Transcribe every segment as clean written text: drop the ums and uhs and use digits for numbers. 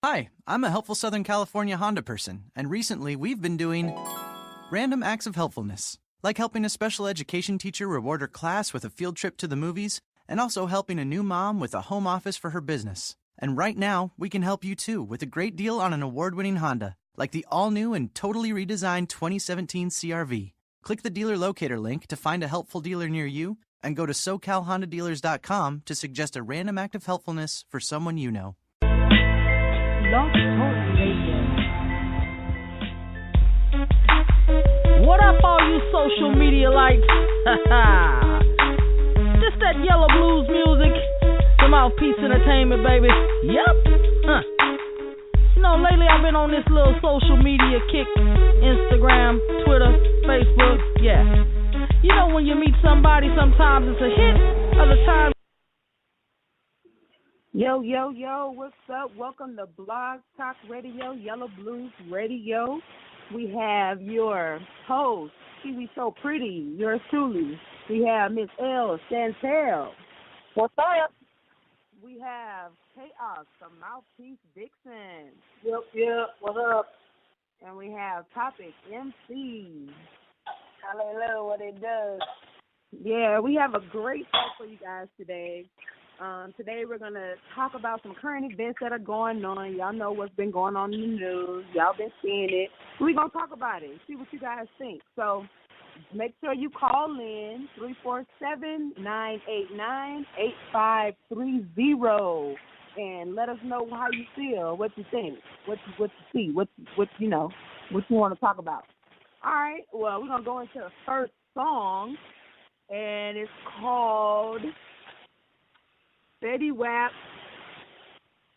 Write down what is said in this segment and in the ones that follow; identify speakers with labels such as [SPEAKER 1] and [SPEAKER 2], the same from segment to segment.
[SPEAKER 1] Hi, I'm a helpful Southern California Honda person, and recently we've been doing random acts of helpfulness, like helping a special education teacher reward her class with a field trip to the movies, and also helping a new mom with a home office for her business. And right now, we can help you too with a great deal on an award-winning Honda, like the all-new and totally redesigned 2017 CR-V. Click the dealer locator link to find a helpful dealer near you, and go to SoCalHondaDealers.com to suggest a random act of helpfulness for someone you know.
[SPEAKER 2] What up, all you social media lights? This that yellow blues music, Damoufpiece entertainment, baby. Yep. You know, lately I've been on this little social media kick. Instagram, Twitter, Facebook, yeah. You know, when you meet somebody, sometimes it's a hit, other times.
[SPEAKER 3] Yo, what's up? Welcome to Blog Talk Radio, Yellow Blues Radio. We have your host, Kiwi so pretty, yours truly. We have Miss Elle, Chantelle.
[SPEAKER 4] What's up?
[SPEAKER 3] We have Kaos, the Mouthpiece Vixen.
[SPEAKER 4] Yep, what's up?
[SPEAKER 3] And we have Topik, MC.
[SPEAKER 4] Hallelujah, what it does.
[SPEAKER 3] Yeah, we have a great show for you guys today. Today we're going to talk about some current events that are going on. Y'all know what's been going on in the news. Y'all been seeing it. We're going to talk about it, see what you guys think. So make sure you call in 347-989-8530 and let us know how you feel, what you think, what you see, what you know, what you want to talk about. All right, well, we're going to go into the first song, and it's called Fetty Wap,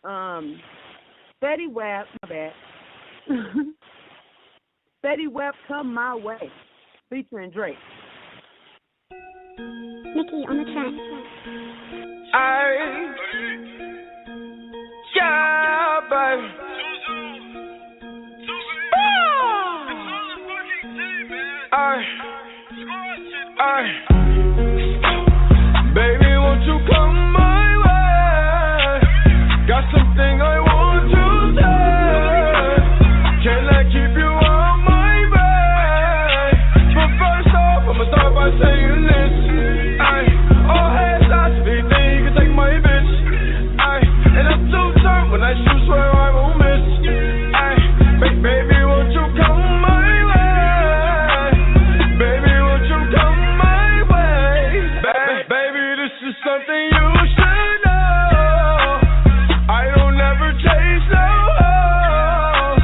[SPEAKER 3] my bad. Fetty Wap, Come My Way, featuring Drake.
[SPEAKER 5] Nikki on the track.
[SPEAKER 6] Yeah, baby. Baby, won't you come my way? Got something I want to say. Can I keep you on my way? But first off, I'ma start by saying this. All hands out to be there, you can take my bitch. And I'm too turned when I shoot, swear I won't miss. Baby, won't you come my way? Baby, won't you come my way? Baby, this is something you should know. I don't ever chase no hoes.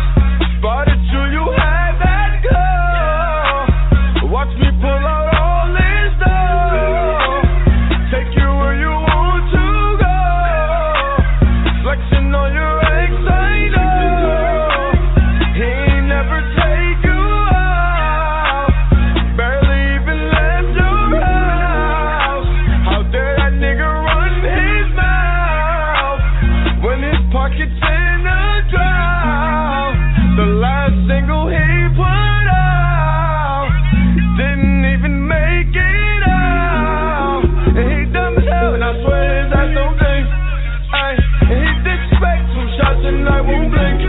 [SPEAKER 6] Spotted you had that girl. Watch me pull out all this dough. Take you where you want to go. Flexing on your ex, I know. He ain't never take you out. Barely even left your house. How dare that nigga run his mouth when his pocket's in a drought? The last single he put out didn't even make it out. And he dumb as hell, and I swear his ass don't think. And he disrespect some shots and I won't blink.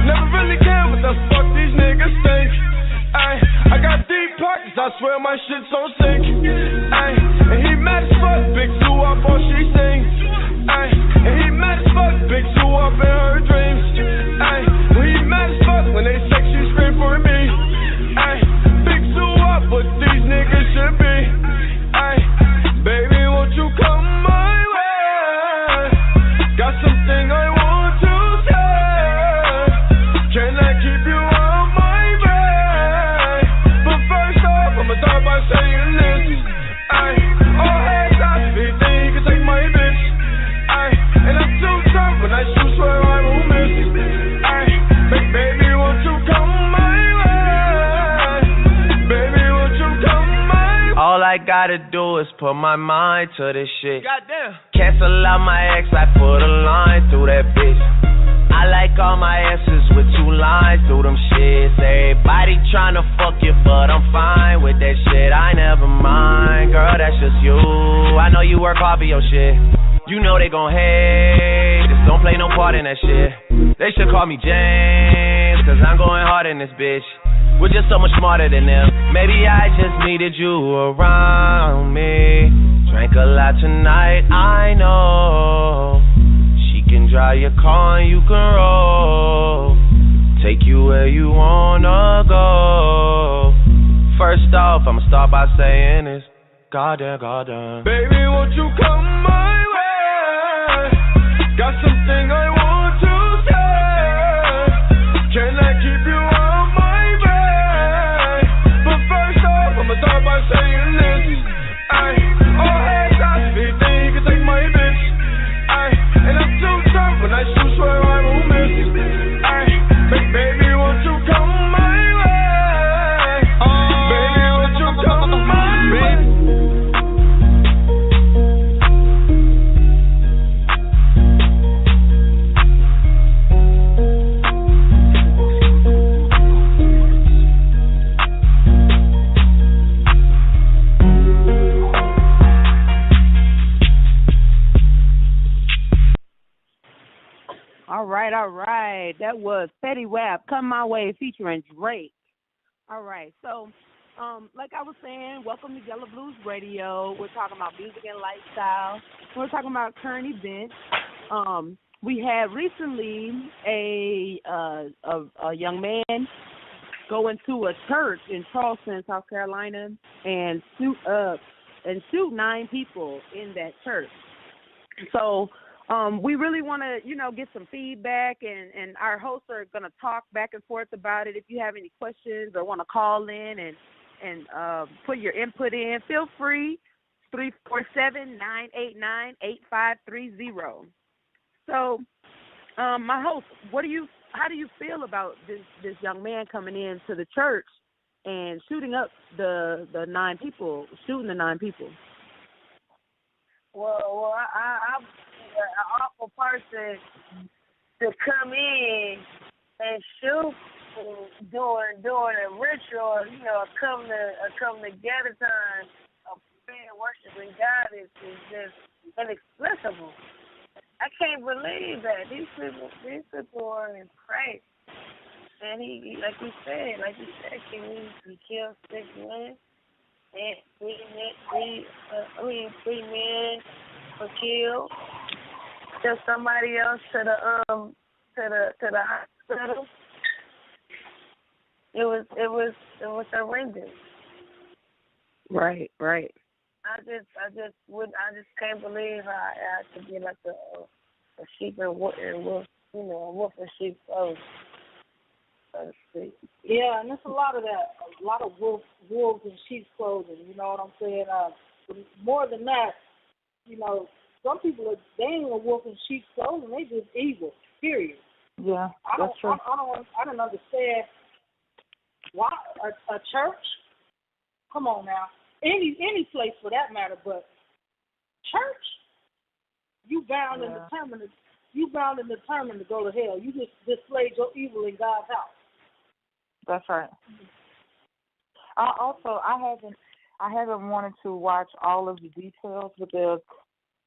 [SPEAKER 6] Never really care what the fuck these niggas think. I got deep pockets, I swear my shit's so sick. And he mad as fuck, big two up all she sings. And he mad as fuck, big two up in her dreams. When he mad as fuck, when they sex, she scream for me. Big two up, what these niggas should be. Baby, won't you come my way? Got something I want to say. Can I keep you on my way? But first off, I'ma start by saying this. All hands out to be there, you can take my bitch. And I'm too drunk when I shoot, swear I won't miss. Baby, won't you come my way? Baby, won't you come my way?
[SPEAKER 7] All I gotta do is put my mind to this shit.
[SPEAKER 6] Goddamn.
[SPEAKER 7] Cancel out my ex, I put a line through that bitch. I like all my S's with 2 lines through them shits. Everybody tryna fuck you, but I'm fine with that shit. I never mind, girl, that's just you. I know you work hard for your shit. You know they gon' hate. Just don't play no part in that shit. They should call me James, cause I'm going hard in this bitch. We're just so much smarter than them. Maybe I just needed you around me. Drank a lot tonight, I know. She can drive your car and you can roll. Take you where you wanna go. First off, I'ma start by saying this. Goddamn, goddamn.
[SPEAKER 6] Baby, won't you come my way? Got something I want to say. Can I keep you on my way? But first off, I'ma start by saying this. Ay, all hands out, you can take my bitch. Ay, and I'm too drunk when I shoot, swear I won't miss. Ay, baby, won't you come my way? Baby, won't you come my way?
[SPEAKER 3] All right. That was Fetty Wap, Come My Way, featuring Drake. All right. So, like I was saying, welcome to Yellow Blues Radio. We're talking about music and lifestyle. We're talking about current events. We had recently a young man go into a church in Charleston, South Carolina, and shoot 9 people in that church. So, we really want to, get some feedback, and our hosts are going to talk back and forth about it. If you have any questions or want to call in and put your input in, feel free, 347-989-8530. So, my host, how do you feel about this young man coming into the church and shooting up the 9 people, shooting the 9 people?
[SPEAKER 4] Well, I'm an awful person to come in and shoot during a ritual, come together time of prayer and worshiping God is just inexplicable. I can't believe that these people are in Christ, and he like you said, he killed 6 men, and 3 men were killed. Took somebody else to the hospital. It was horrendous.
[SPEAKER 3] Right.
[SPEAKER 4] I just can't believe how I had to be like a sheep and wolf, a wolf in sheep's clothes, so to speak.
[SPEAKER 5] Yeah, and there's a lot of that, a lot of wolves in sheep's clothing. You know what I'm saying? More than that, some people they ain't a wolf in sheep's clothing. They just evil. Period.
[SPEAKER 2] Yeah, that's true.
[SPEAKER 5] I don't understand why a church. Come on now, any place for that matter, but church, you bound and determined. You bound and determined to go to hell. You just displayed your evil in God's house.
[SPEAKER 2] That's right. I haven't wanted to watch all of the details, but there's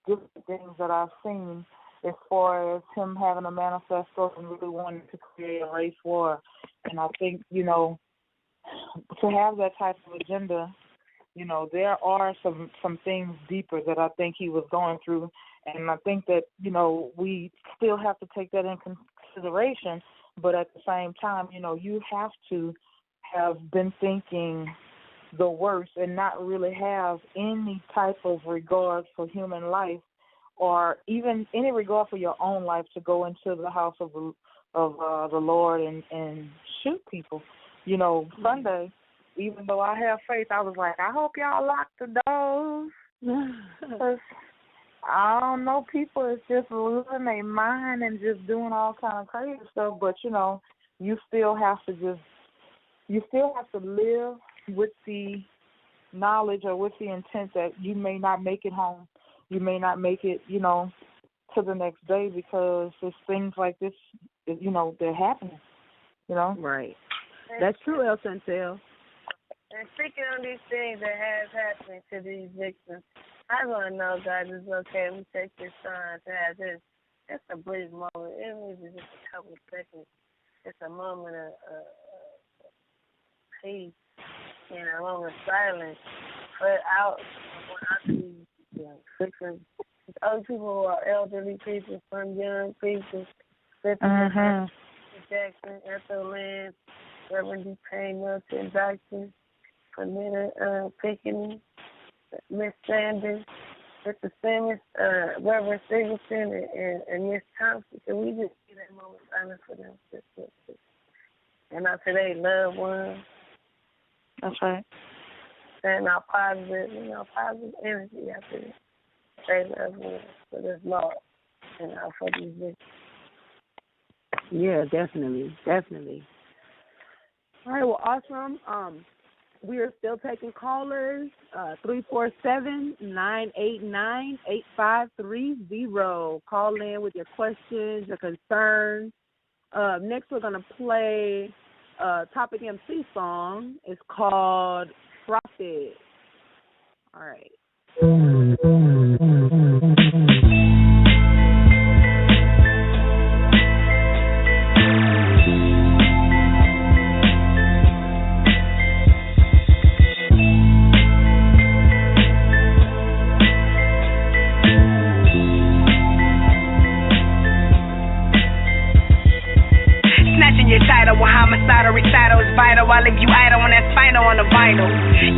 [SPEAKER 2] different things that I've seen as far as him having a manifesto and really wanting to create a race war. And I think, to have that type of agenda, there are some things deeper that I think he was going through. And I think that, we still have to take that in consideration. But at the same time, you have to have been thinking the worst and not really have any type of regard for human life or even any regard for your own life to go into the house of the Lord and shoot people. Sunday, even though I have faith, I was like, I hope y'all lock the doors. 'Cause I don't know, people is just losing their mind and just doing all kind of crazy stuff. But, you still have to live with the knowledge or with the intent that you may not make it home. You may not make it, to the next day because there's things like this, they're happening,
[SPEAKER 3] Right. That's true, Elle Chantelle.
[SPEAKER 4] And speaking of these things that has happened to these victims, I want to know, guys, it's okay. We take this time to have this. It's a brief moment. It means it's just a couple of seconds. It's a moment of peace and a moment of silence. But when I see different other people who are elderly people, some young people, Jackson, Ethel Lance, Reverend D. Payne, Milton Jackson, Panetta Pickney, Miss Sanders, Mr. Simmons, Reverend Stevenson, and Miss Thompson. Can we just get that moment of silence for them? And out to their loved ones.
[SPEAKER 3] That's right.
[SPEAKER 4] And our positive, positive energy after their loved ones for this Lord and for these victims.
[SPEAKER 3] Yeah, definitely. All right, well, awesome. We are still taking callers, 347-989-8530. Call in with your questions, your concerns. Next, we're going to play a Topik MC song. It's called Profit. All right.
[SPEAKER 8] Your title with homicidal recital is vital. I leave you idle when that's final on the vinyl.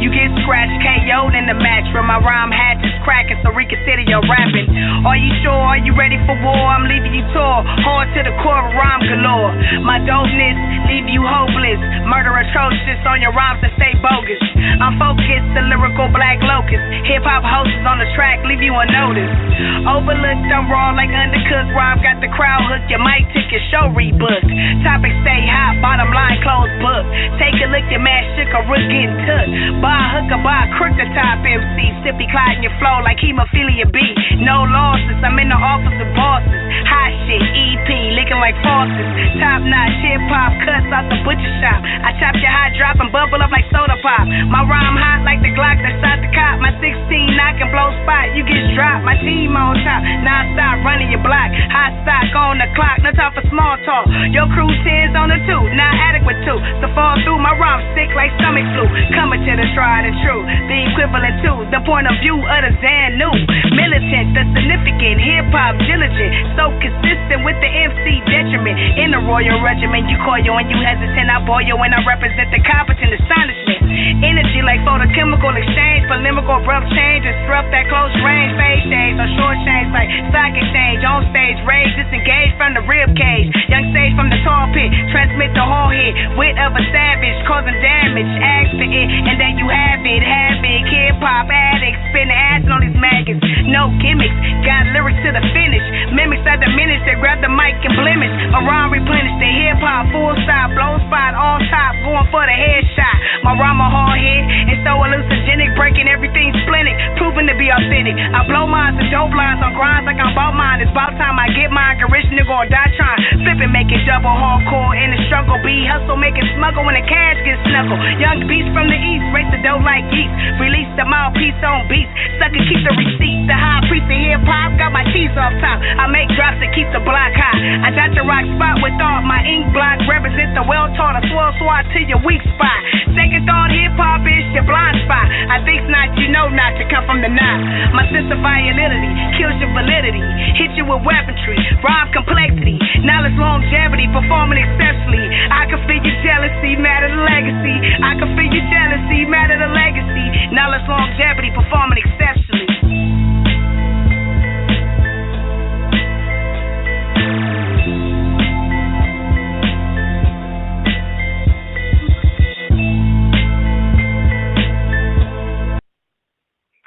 [SPEAKER 8] You get scratched, KO'd in the match. From my rhyme hatches cracking, so reconsider your rapping. Are you sure? Are you ready for war? I'm leaving you tore, hard to the core of rhyme galore. My dopeness leave you hopeless. Murder atrocious on your rhymes that stay bogus. I'm focused, the lyrical black locust. Hip hop hosts on the track, leave you unnoticed. Overlooked, I'm raw like undercooked. Rob got the crowd hooked, your mic ticket show rebooked. Topik stay hot, bottom line closed book. Take a look, your man shook a rook getting took. Buy a hook or buy a crook, the top MC. Sippy clotting your flow like hemophilia B. No losses, I'm in the office of bosses. Hot shit, EP, licking like faucets. Top notch hip hop cuts out the butcher shop. I chop your hot drop and bubble up like soda pop. My rhyme hot like the Glock that shot the cop. My 16 knock and blow spot, you get dropped. My team on top, non-stop running your block. Hot stock on the clock, no time for small talk. Your crew 10's on the 2, not adequate to. So fall through my rhyme sick like stomach flu. Coming to the tried and true, the equivalent to the point of view of the Zanu. Militant, the significant, hip-hop diligent. So consistent with the MC detriment. In the royal regiment, you call you when you hesitant. I boil you when I represent the competent astonishment. Energy like photochemical exchange, polemical abrupt change, disrupt that close range, phase change, or short change like stock exchange, on stage, rage, disengage from the rib cage, young stage from the tall pit, transmit the whole hit, wit of a savage, causing damage, ask for it, and then you have it, havoc, hip-hop addicts, spitting acid on these maggots, no gimmicks, got lyrics to the finish, mimics are diminished, they grab the mic and blemish, around replenish the hip-hop, full stop, blow spot, on top, going for the headshot, my rhyme a hard hit, and so hallucinogenic, breaking everything splenic, proven to be authentic, I blow mines and dope lines on grinds like I'm about mine, it's about time I get mine, get rich nigga or die trying, flipping, make it double hardcore in the struggle, be hustle, make it smuggle when the cash gets snuggled, young beast from the east, race the dough like geese, release the mouthpiece on beats, sucker keep the receipt, the high priest of hip hop, got my cheese off top, I make drops that keep the block high, I got the rock spot with all my ink block, represent the well-taught, a swirl swat to your weak spot, second thought hip hop is your blind spot, I think not, you know not to come from the knot, my sense of violity kills your validity, hit you with weaponry, rhyme complexity, knowledge longevity, performing exceptionally, I can feel your jealousy, mad at the legacy, I can feel your jealousy, mad at the legacy, knowledge longevity, performing exceptionally.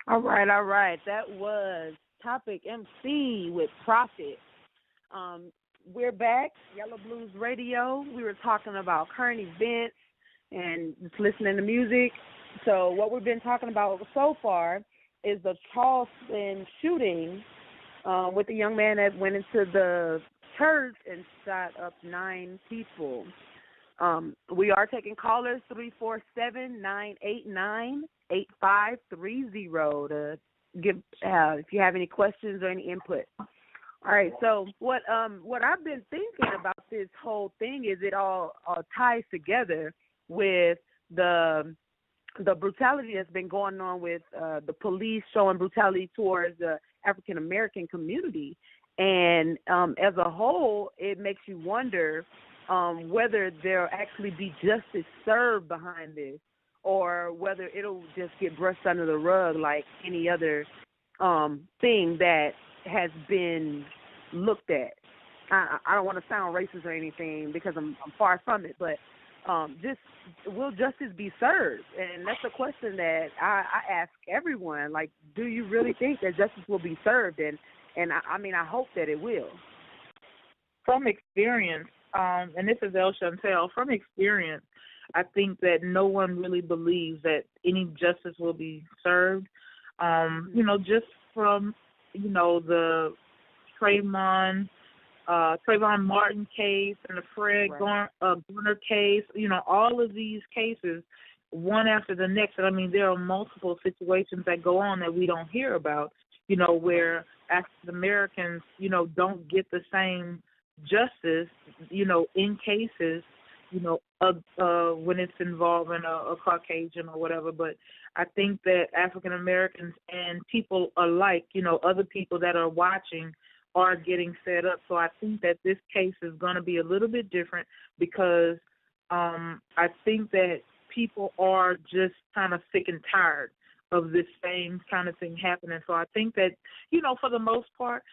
[SPEAKER 3] All right. That was Topik MC with Profit. We're back, Yellow Blues Radio. We were talking about current events and just listening to music. So what we've been talking about so far is the Charleston shooting with the young man that went into the church and shot up 9 people. We are taking callers 347-989-8530 to if you have any questions or any input. All right. So what I've been thinking about this whole thing is it all ties together with the brutality that's been going on with the police showing brutality towards the African American community, and as a whole, it makes you wonder whether there'll actually be justice served behind this, or whether it'll just get brushed under the rug like any other thing that has been looked at. I don't want to sound racist or anything because I'm far from it, but just will justice be served? And that's a question that I ask everyone. Like, do you really think that justice will be served? And I mean, I hope that it will.
[SPEAKER 9] From experience, and this is Elle Chantelle, from experience, I think that no one really believes that any justice will be served. Just from, the Trayvon Martin case and the Fred Garner case, all of these cases, one after the next. And I mean, there are multiple situations that go on that we don't hear about, where African Americans, don't get the same justice, in cases, when it's involving a Caucasian or whatever. But I think that African Americans and people alike, other people that are watching, are getting set up. So I think that this case is going to be a little bit different because I think that people are just kind of sick and tired of this same kind of thing happening. So I think that, for the most part,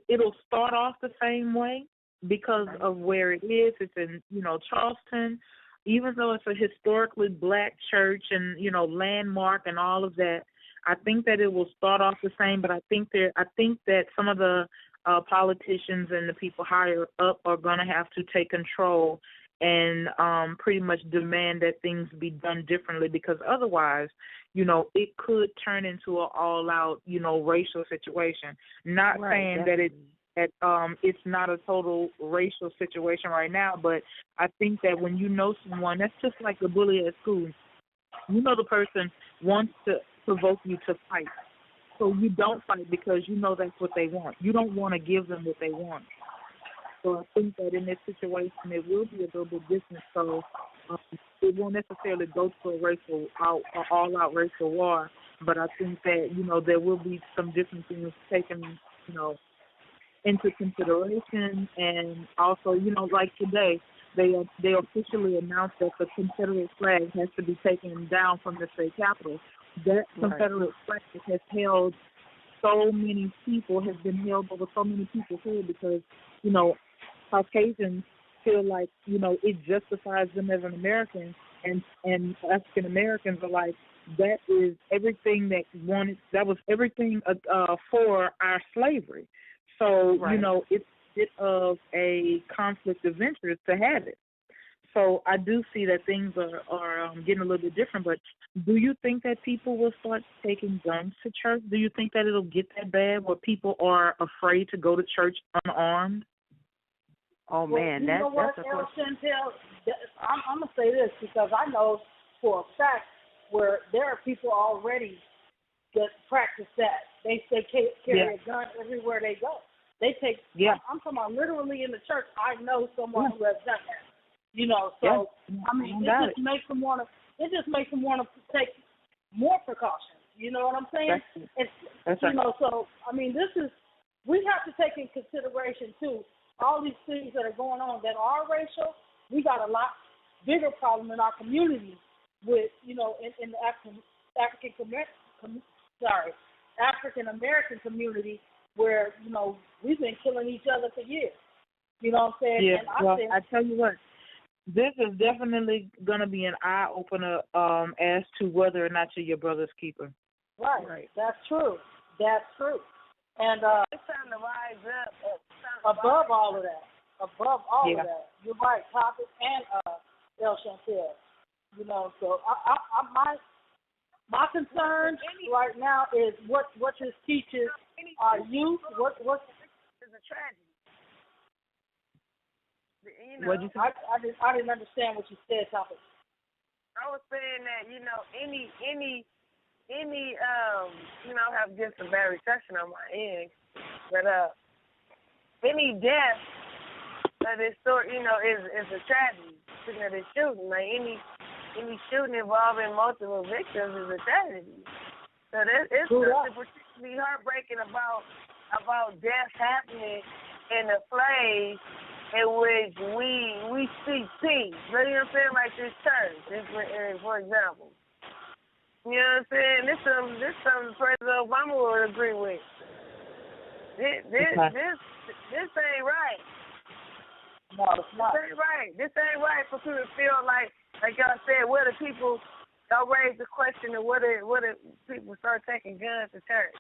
[SPEAKER 9] it'll start off the same way because of where it is. It's in, Charleston. Even though it's a historically black church and, landmark and all of that, I think that it will start off the same. But I think that some of the politicians and the people higher up are going to have to take control and pretty much demand that things be done differently, because otherwise, it could turn into an all-out, racial situation. Not saying that it's not a total racial situation right now, but I think that when you know someone, that's just like the bully at school. The person wants to provoke you to fight. So you don't fight because that's what they want. You don't want to give them what they want. So I think that in this situation, it will be a little bit different. So it won't necessarily go to a all-out racial war. But I think that, there will be some different things taken, into consideration. And also, like today, they officially announced that the Confederate flag has to be taken down from the state capitol. That Confederate flag has held so many people, has been held over so many people's head because, Caucasians feel like, it justifies them as an American, and African Americans are like, that is everything that was everything for our slavery. So, it's a bit of a conflict of interest to have it. So I do see that things are getting a little bit different, but do you think that people will start taking guns to church? Do you think that it'll get that bad where people are afraid to go to church unarmed?
[SPEAKER 3] Oh, man, that's a question.
[SPEAKER 5] I'm going to say this because I know for a fact where there are people already that practice that. They carry a gun everywhere they go. They take, I'm talking about literally in the church. I know someone who has done that. So I mean, it just makes them want to take more precautions. You know what I'm saying? So I mean, we have to take in consideration too all these things that are going on that are racial. We got a lot bigger problem in our community with in the African American community where we've been killing each other for years. You know what I'm saying?
[SPEAKER 9] Yeah. And I tell you what. This is definitely going to be an eye-opener as to whether or not you're your brother's keeper.
[SPEAKER 5] Right. That's true. And
[SPEAKER 4] it's time to rise up.
[SPEAKER 5] Above all of that. You're right, Topik and Elle Chantelle. So my concern right now is what this teaches our youth. What
[SPEAKER 4] is a tragedy.
[SPEAKER 5] I didn't understand what you said, Topik.
[SPEAKER 4] I was saying that any I have just a bad reception on my end, but any death that is is a tragedy. Speaking of the shooting, like any shooting involving multiple victims is a tragedy. So it's something particularly heartbreaking about death happening in a place in which we seek peace. You know what I'm saying? Like this church, for example. You know what I'm saying? This something President Obama would agree with. This ain't right.
[SPEAKER 5] No, it's not.
[SPEAKER 4] This ain't right. This ain't right for people to feel like y'all said, where the people, y'all raised the question of whether people start taking guns to church.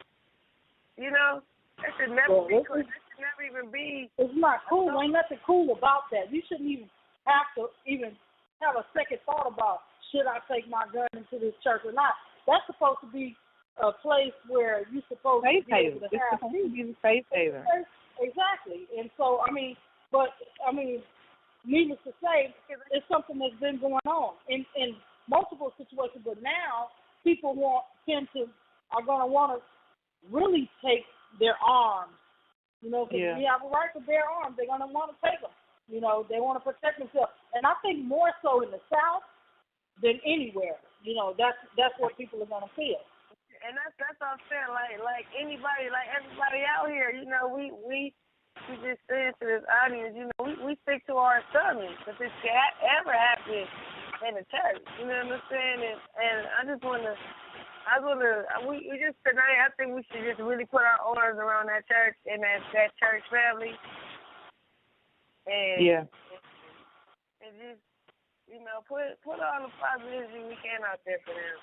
[SPEAKER 4] You know? That should never be cool. That should never even be.
[SPEAKER 5] It's not cool. Ain't nothing cool about that. You shouldn't even have to even have a second thought about, should I take my gun into this church or not? That's supposed to be a place where you're supposed to be able to have.
[SPEAKER 9] It's supposed to be a safe haven.
[SPEAKER 5] Exactly. And so, needless to say, it's something that's been going on in multiple situations. But now people are going to want to really take their arms. You know, because we have a right to bear arms. They're going to want to take them. You know, they want to protect themselves. And I think more so in the South than anywhere. You know, that's what people are going to feel.
[SPEAKER 4] And that's what I'm saying. Like anybody, like everybody out here, you know, we just saying to this audience, you know, we stick to our assignment because it can ever happen in the church. You know what I'm saying? And I just we just tonight, I think we should just really put our arms around that church and that church family. And and just, you know, put all the positivity we can out there for them.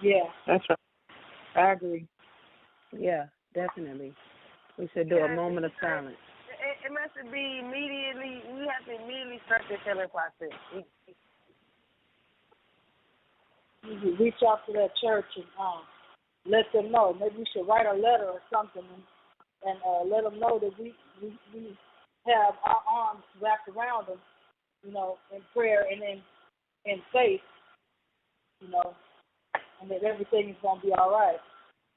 [SPEAKER 5] Yeah,
[SPEAKER 9] that's right. I agree.
[SPEAKER 10] Yeah, definitely. We should do a moment of silence.
[SPEAKER 4] It must be immediately. We have to immediately start the healing process.
[SPEAKER 5] You reach out to that church and let them know. Maybe we should write a letter or something and let them know that we have our arms wrapped around them, you know, in prayer and in faith, you know, and that everything is going to be all right.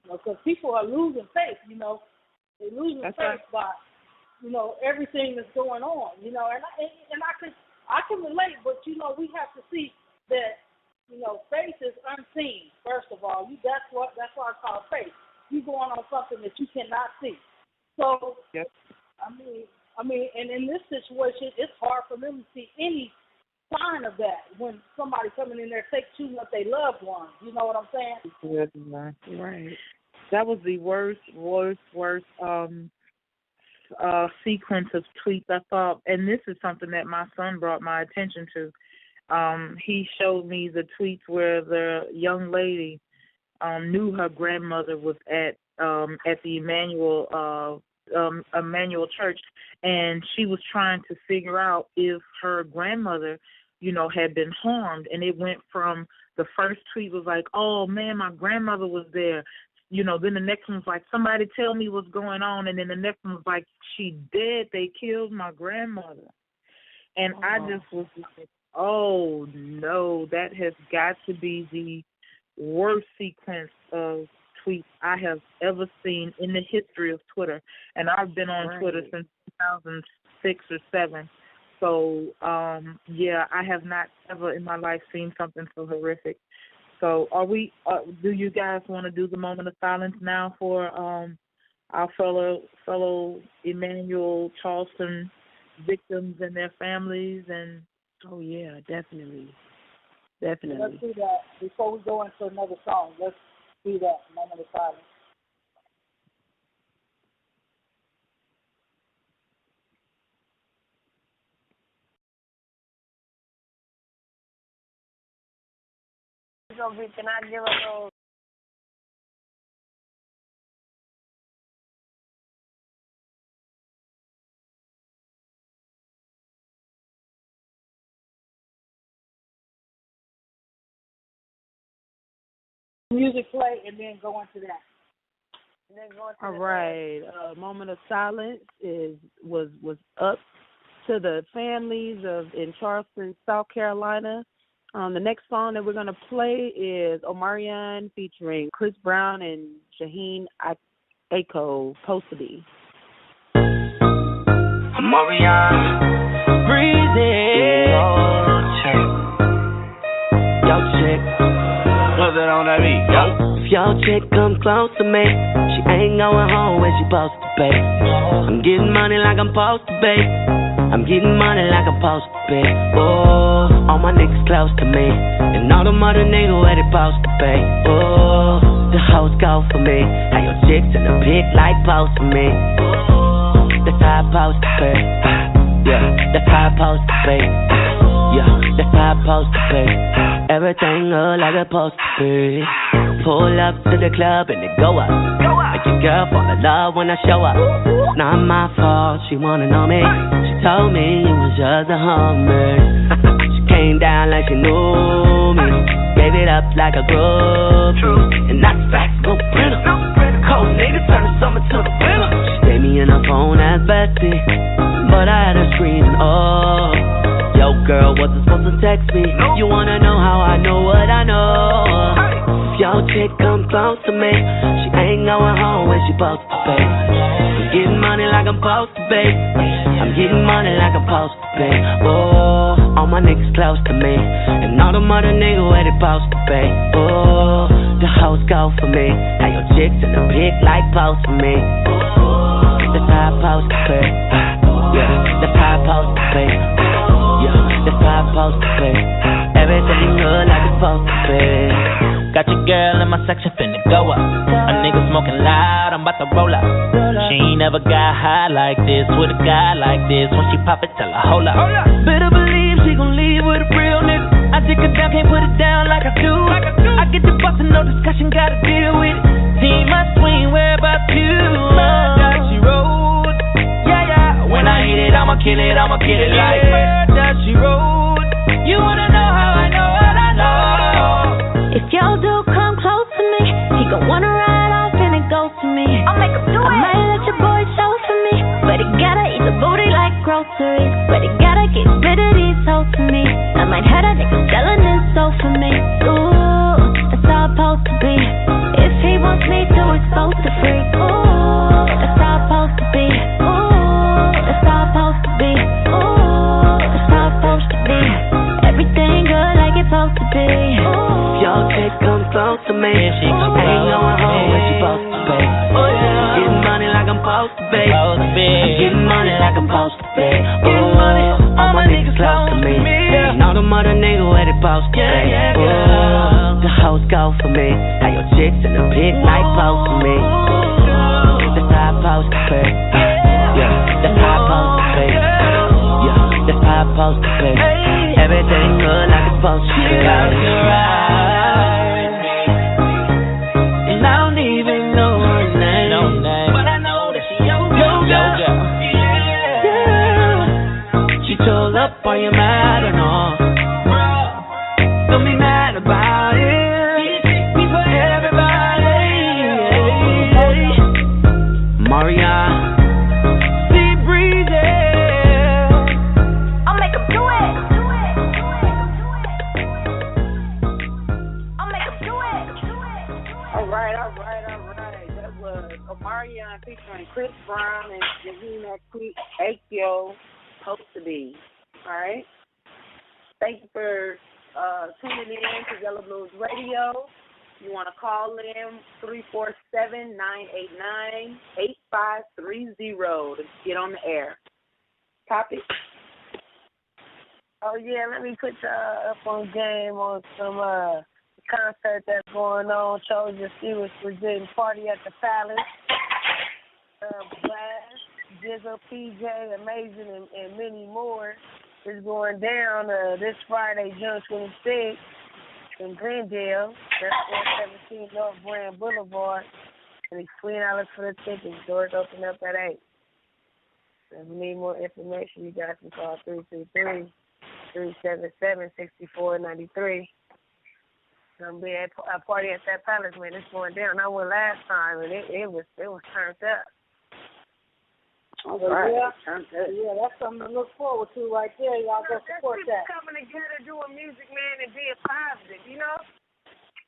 [SPEAKER 5] You know, because people are losing faith, you know. They're losing faith by, you know, everything that's going on, you know. And I can relate, but, you know, we have to see that, you know, faith is unseen, first of all. That's why I call it faith. You're going on something that you cannot see. So, I mean, and in this situation, it's hard for them to see any sign of that when somebody coming in there shooting up their loved ones. You know what I'm saying?
[SPEAKER 10] Right.
[SPEAKER 9] That was the worst sequence of tweets I thought, and this is something that my son brought my attention to. He showed me the tweets where the young lady knew her grandmother was at the Emmanuel Church, and she was trying to figure out if her grandmother, you know, had been harmed. And it went from the first tweet was like, "Oh man, my grandmother was there." You know, then the next one was like, "Somebody tell me what's going on." And then the next one was like, "She dead. They killed my grandmother." And I just was like, oh no, that has got to be the worst sequence of tweets I have ever seen in the history of Twitter. And I've been on Twitter since 2006 or 2007. So, I have not ever in my life seen something so horrific. So do you guys want to do the moment of silence now for our fellow Emmanuel Charleston victims and their families? And
[SPEAKER 10] oh yeah, definitely.
[SPEAKER 5] Let's do that before we go into another song. Let's do that moment of silence.
[SPEAKER 4] Can I give a little?
[SPEAKER 5] Music play and then go into that.
[SPEAKER 10] All right. Moment of silence was up to the families in Charleston, South Carolina,
[SPEAKER 3] The next song that we're going to play is Omarion featuring Chris Brown and Shaheen Aiko, Supposed to Be.
[SPEAKER 11] Omarion, breezy, yo chick, what's that on that beat, yo? If your chick come close to me, she ain't going home when she supposed to be. I'm getting money like I'm supposed to be. I'm getting money like I'm supposed to be. Oh, all my niggas close to me, and all them other niggas where they supposed to be. Oh, the hoes go for me. How your chicks in the pic like post for me. Oh, that's how I supposed to be. Yeah, that's how I supposed to be. Yeah, that's how I supposed to be. Everything look like it's supposed to be. Pull up to the club and it go up. Make your girl fall in love when I show up. It's not my fault, she wanna know me. She told me you was just a hummer. She came down like she knew me. Gave it up like a groupie. And that's facts, no printer. Cold nigga turn the summer to the winter. She stayed me in her phone as bestie, but I had her screaming, oh. Yo girl, wasn't supposed to text me. You wanna know how I know what I know? If your chick come close to me, she ain't going home when she supposed to be. I'm getting money like I'm supposed to be. I'm getting money like I'm supposed to be. Oh, all my niggas close to me, and all them other niggas where they supposed to be. Oh, the hoes go for me. How your chicks in the pic like post for me. That's how I supposed to be. Yeah, that's how I supposed to be. Yeah, that's how I'm supposed to be. Everything good like it's supposed to be.
[SPEAKER 12] Got your girl in my section finna go up. A nigga smoking loud, I'm about to roll up. She ain't never got high like this with a guy like this. When she pop it, tell her hold up. Better believe she gon' leave with a real nigga. I dick her down, can't put it down like I do. I get the bustin', no discussion, gotta deal with it. Team my swing, where about you? That she rolled. Yeah. When I hit it, I'ma kill it like that she rolled. You wanna know how I know what I know?
[SPEAKER 13] If your dude come close to me, he gon' wanna ride off and it goes to me. I'll make him do it. I might let your boy show for me, but he gotta eat the booty like groceries. But he gotta get rid of these hoes for me. I might have a nigga selling his soul for me. Ooh, that's how it's supposed to be. If he wants me to expose the freak. Ooh, that's how it's supposed to be. Ooh, that's how it's supposed to be. Ooh, that's how it's supposed to be. Everything good like it's supposed to be.
[SPEAKER 11] If your chick come close to me, she ain't going home when she supposed to be. I'm getting money like I'm supposed to be. I'm getting money like I'm supposed to be. Oh, all my niggas close to me, and all them other niggas where they supposed to be. Oh, the hoes go for me. How your chicks in the pic like post for me. That's how I'm supposed to be. Yeah, that's how I'm supposed to be. Yeah, that's how I'm supposed to be. Everything good like it's supposed to be. And I don't even know her name, but I know that she your girl. Yeah. She told up, are you mad or no? Don't be mad about it. Be for everybody. Maria.
[SPEAKER 3] Omarion featuring Chris Brown and Shaheen Aiko, Supposed to Be. All right. Thank you for tuning in to Yellow Blues Radio. You want to call in 347-989-8530 to get on the air. Topik?
[SPEAKER 4] Oh, yeah, let me put y'all up on game on some concert that's going on. Chosen Stewart presenting Party at the Palace. Blast, Jizzle, PJ, Amazing, and many more is going down this Friday, June 26th in Glendale. That's 417 North Grand Boulevard. And it's $20 for the tickets. Doors open up at 8. If you need more information, you guys can call 333-377-6493. It's gonna be a party at that palace, man. It's going down. I went last time, and it was turned up.
[SPEAKER 10] All
[SPEAKER 5] But
[SPEAKER 10] right.
[SPEAKER 5] yeah, that's something to look forward to right there. Y'all go support
[SPEAKER 4] people
[SPEAKER 5] that.
[SPEAKER 4] coming together doing music, man, and being positive, you know?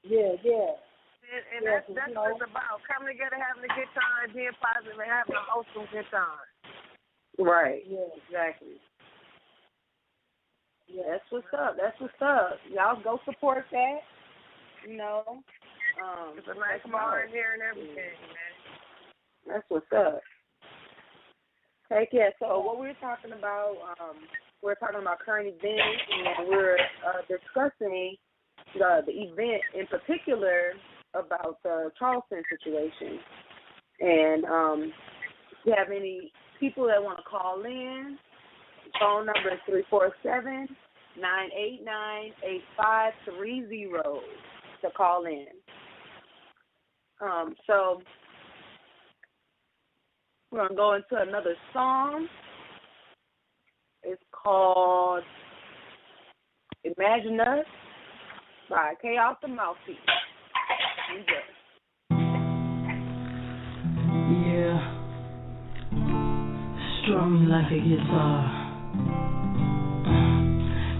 [SPEAKER 5] Yeah.
[SPEAKER 4] And that's what it's about. Coming together, having a good time, being positive, and having a wholesome good time.
[SPEAKER 10] Right.
[SPEAKER 5] Yeah.
[SPEAKER 10] Exactly.
[SPEAKER 5] Yeah.
[SPEAKER 10] That's what's up. Y'all go support that. You know.
[SPEAKER 4] It's a nice bar in here and everything, man.
[SPEAKER 10] That's what's up. Heck yeah. So what we're talking about current events, and we're discussing the event in particular about the Charleston situation. And if you have any people that want to call in, the phone number is 347-989-8530 to call in. So we're going to go into another song. It's called Imagine Us by Kaos, Damoufpiece. Enjoy.
[SPEAKER 2] Yeah. Strum me like a guitar.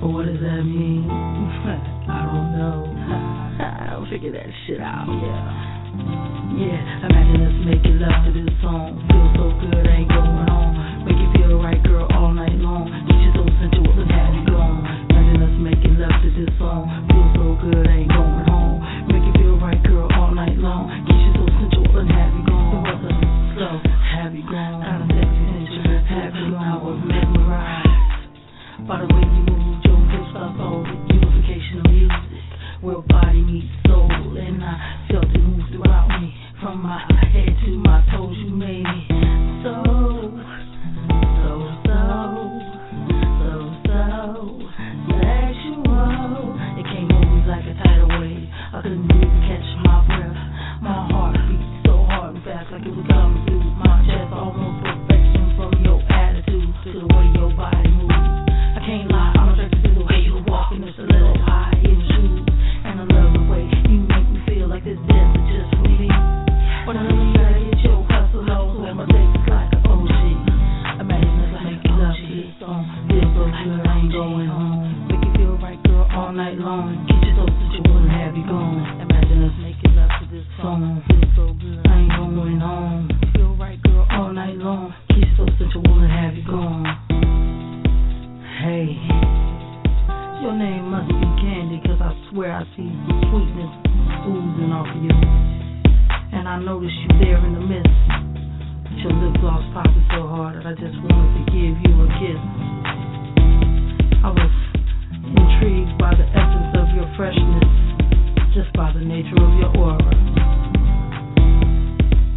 [SPEAKER 2] What does that mean? I don't know. I'll figure that shit out. Yeah, imagine us making love to this song. Feel so good, ain't going on. Make you feel right, girl, all night long. Get you so sensual and have you gone. Imagine us making love to this song. Feel so good, ain't going home. Make you feel right, girl, all night long. Get you so sensual and have you gone. Slow, have you gone. Kind of sexy, sensual, have you gone. I was mesmerized by the way you moved your hips. I saw the unification of music, where body meets soul, and I felt it move throughout me. From my head to my toes, you made me so sexual. It came over me like a tidal wave. I couldn't even catch my breath. My heart beat so hard and fast, like it was coming through my chest. Almost perfection from your attitude to the way your body moves. I can't lie, I'm attracted to the way you walk in this little high in shoes, and I love the way you make me feel like this dance is just for me. When I know you gotta get your hustle on, so my taste is like an ocean. Imagine us making love to this song. Feel so good, I ain't going home. Make you feel right, girl, all night long. Get you so sensual and have you gone. Imagine us making love to this song. Feel so good, I ain't going home. Feel right, girl, all night long. Get you so sensual and have you gone. Hey, your name must be Candy, cause I swear I see sweetness oozing off of you. And I notice you there in the mist. Your lip gloss popping so hard that I just wanted to give you a kiss. I was intrigued by the essence of your freshness, just by the nature of your aura.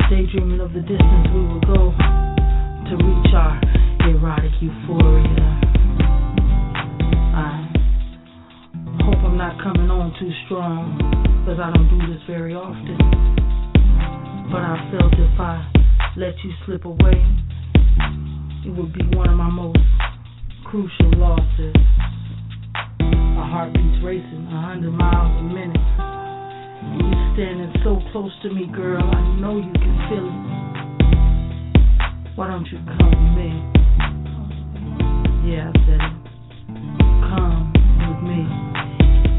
[SPEAKER 2] Daydreaming of the distance we would go to reach our erotic euphoria. I hope I'm not coming on too strong, cause I don't do this very often. But I felt if I let you slip away, it would be one of my most crucial losses. My heart beats racing 100 miles a minute. You standing so close to me, girl, I know you can feel it. Why don't you come with me? Yeah, I said it. Come with me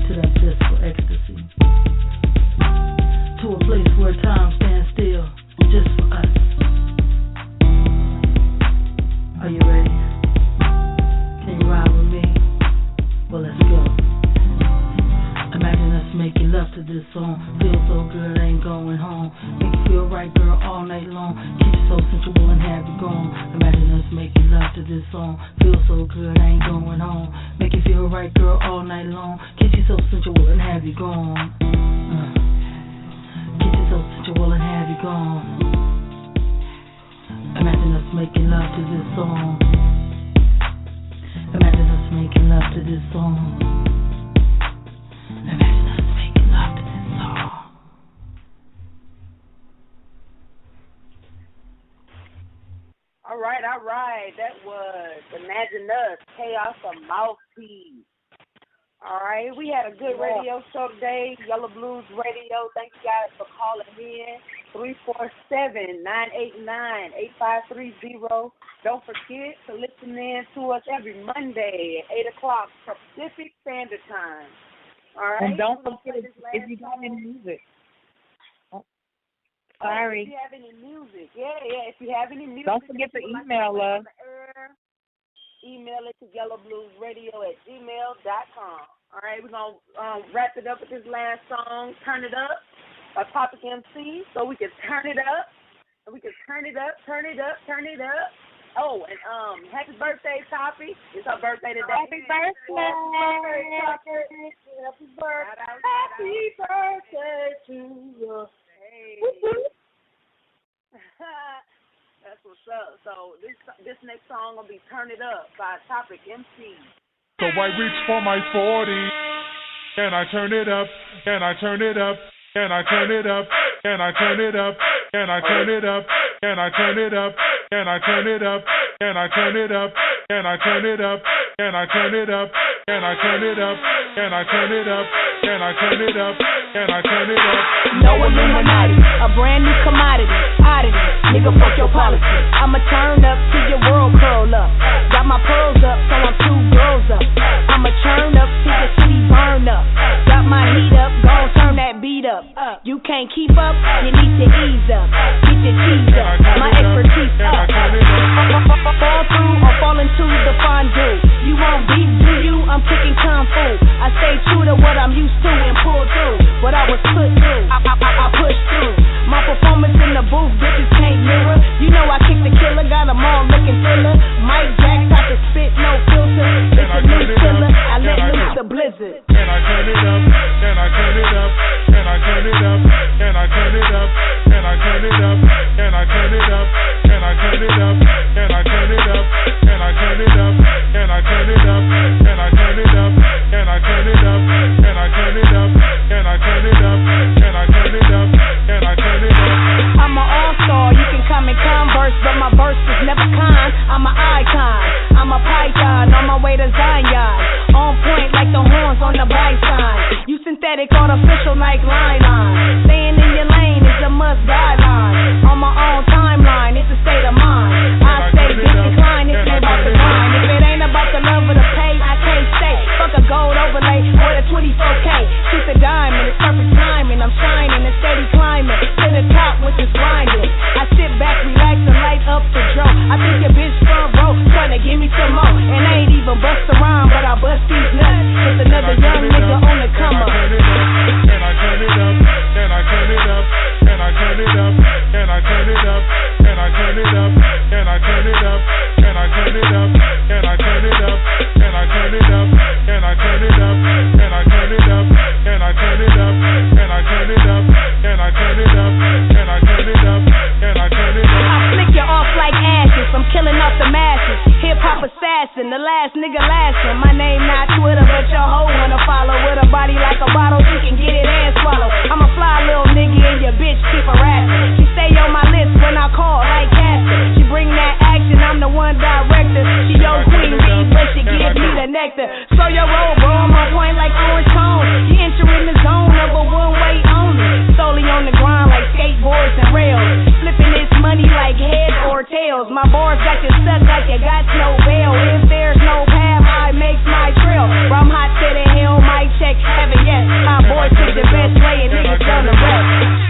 [SPEAKER 2] to that blissful ecstasy, to a place where time stands still, just for us. Are you ready? Can you ride with me? Well, let's go. Imagine us making love to this song. Feel so good, ain't going home. Make you feel right, girl, all night long. Keep you so sensual and have you gone. Imagine us making love to this song. Feel so good, ain't going home. Make you feel right, girl, all night long. Keep you so sensual and have you gone. Get you so sensual and have you gone. Imagine us making love to this song. Imagine us making love to this song. Imagine us making love to this song.
[SPEAKER 10] All right. That was Imagine Us, Kaos, Damoufpiece. All right, we had a good radio show today, Yellow Blues Radio. Thank you guys for calling in.
[SPEAKER 3] 347-989-8530. Don't forget to listen in to us every Monday at 8 o'clock Pacific Standard Time. All right?
[SPEAKER 9] And don't forget if you got any music. Sorry.
[SPEAKER 3] If you have any music, if you have any music.
[SPEAKER 9] Don't forget to email us.
[SPEAKER 3] Email it to yellowbluesradio@gmail.com. All right, we're going to wrap it up with this last song, Turn It Up, by Topik MC, so we can turn it up. And we can turn it up, turn it up, turn it up. Oh, and happy birthday, Topik. It's her birthday today.
[SPEAKER 5] Happy birthday. Happy birthday to you.
[SPEAKER 3] Hey. That's what's up. So this next song will be Turn It Up by Topik MC.
[SPEAKER 6] So I reach for my 40, and I turn it up, and I turn it up, and I turn it up, and I turn it up, and I turn it up, and I turn it up, and I turn it up, and I turn it up, and I turn it up, and I turn it up, and I turn it up, and I turn it up, and I turn it up, and I turn it up.
[SPEAKER 8] No Illuminati, a brand new commodity, oddity, nigga fuck your policy. I'ma turn up till your world curl up. Got my pearls up, so I'm 2 girls up. I'ma turn up till your city burn up. Got my heat up, gon' turn that beat up. You can't keep up, you need to ease up. Get your cheese up, my expertise up. Fall through or fall into the fondue. You won't beat, do you? I'm kicking kung fu. I stay true to what I'm used to and pull through what I was put through. I push through. My performance in the booth, bitches can't mirror. You know I kick the killer, got them all looking thriller. Mike Jack got to spit, no filter. It's a new killer, I let loose the blizzard.
[SPEAKER 6] And I turn it up, and I turn it up, and I turn it up, and I turn it up, and I turn it up, and I turn it up, and I turn it up, and I turn it up, and I turn it up, and I turn it up, and I turn it up, and I turn it up, and I turn it up, and I turn it up, and I turn it up, and I turn it up.
[SPEAKER 8] I'm an all-star, you can come and converse, but my verse is never kind. I'm an icon, I'm a python, on my way to Zion. On point like the horns on the bike sign. You synthetic, artificial like line. Staying in your lane is a must guideline. On my own timeline, it's a state of mind. I say decline if it ain't about the grind. If it ain't about the love or the pay, I can't stay. Fuck a gold overlay with a 24K. Shoot the diamond, it's perfect timing. I'm shining and steady climbing to the top with this grinding. I sit back, relax, and light up the dro. I think your bitch front row trying to give me some more. And I ain't even bust around, but I bust these nuts. It's another young nigga on the come up.
[SPEAKER 6] And I turn it up, and I turn it up, and I turn it up, and I turn it up, and I turn it up, and I turn it up, and I turn it up, and I turn it up, and I turn it up, and I turn it up, and I turn it up, and I turn it up, and I turn it up, and I turn it up, and I turn it up, and I turn it up.
[SPEAKER 8] I flick you off like ashes. I'm killing off the masses. Hip hop assassin, the last nigga lasting. My name not Twitter, but your hoe wanna follow. With a body like a bottle, she can get it and swallow. I'm a fly little nigga and your bitch keep harassing. She stay on my list when I call like Casper. She bring that action, I'm the one director. She your queen bee, but she give me the nectar. So your roll, bro, I'm on point like orange cone. You entering the zone of a one-way only. Solely on the grind like skateboards and rails. Flipping this money like heads or tails. My bars got you stuck like you got no bail. If there's no path, I make my trail. Where I'm hot to the hill, mic check, heaven yes. Our boys took the best way and niggas done the rest.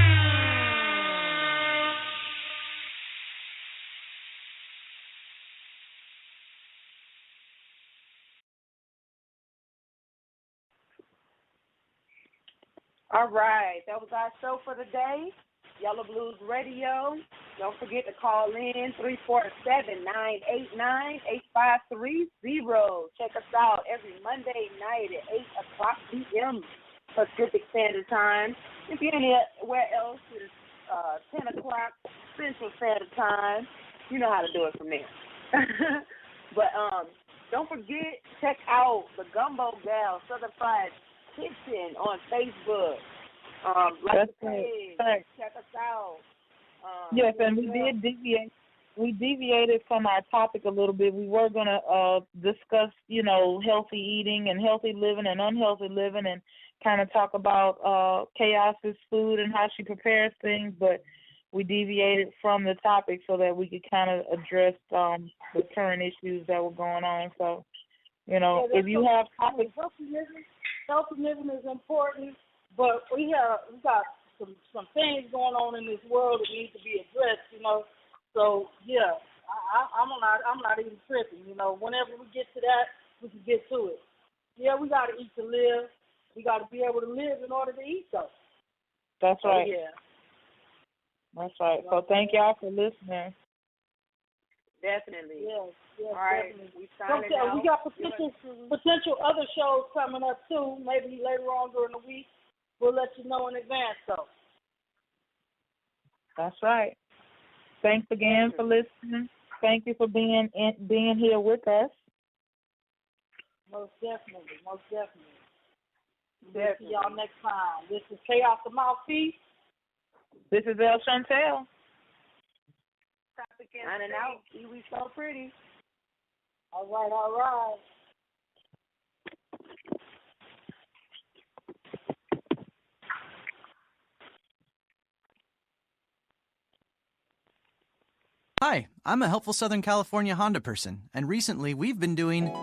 [SPEAKER 3] All right, that was our show for the day. Yellow Blues Radio. Don't forget to call in 347-989-8530. Check us out every Monday night at 8 o'clock p.m. Pacific Standard Time. If you're anywhere else, it's 10 o'clock Central Standard Time. You know how to do it from there. But don't forget, check out the Gumbo Gal Southern Fried Kitchen on Facebook. Like I said, check us out.
[SPEAKER 9] Yes, and we did deviate. We deviated from our topic a little bit. We were going to discuss, healthy eating and healthy living and unhealthy living, and kind of talk about Kaos's food and how she prepares things. But we deviated from the topic so that we could kind of address the current issues that were going on. So, you know, if you have topics,
[SPEAKER 5] Self-commitment is important, but we got some things going on in this world that need to be addressed. You know, so yeah, I'm not even tripping. You know, whenever we get to that, we can get to it. Yeah, we got to eat to live. We got to be able to live in order to eat, though.
[SPEAKER 9] That's right.
[SPEAKER 5] Yeah.
[SPEAKER 9] That's right. So thank y'all for listening.
[SPEAKER 10] Definitely.
[SPEAKER 5] Yes.
[SPEAKER 10] All right.
[SPEAKER 5] Definitely.
[SPEAKER 10] We
[SPEAKER 5] We got potential other shows coming up too. Maybe later on during the week. We'll let you know in advance, though.
[SPEAKER 9] That's right. Thanks again for listening. Thank you for being here with us.
[SPEAKER 5] Most definitely. We'll see y'all next time. This is Kaos the Mouthpiece.
[SPEAKER 9] This is Elle Chantelle.
[SPEAKER 10] Signing out. Kiwi so pretty.
[SPEAKER 5] All right.
[SPEAKER 1] Hi, I'm a helpful Southern California Honda person, and recently we've been doing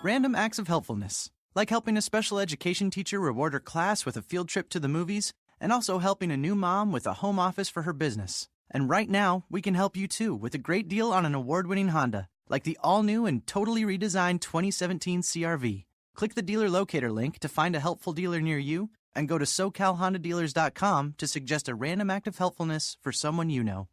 [SPEAKER 1] random acts of helpfulness, like helping a special education teacher reward her class with a field trip to the movies, and also helping a new mom with a home office for her business. And right now, we can help you too with a great deal on an award-winning Honda, like the all-new and totally redesigned 2017 CR-V. Click the dealer locator link to find a helpful dealer near you, and go to SoCalHondaDealers.com to suggest a random act of helpfulness for someone you know.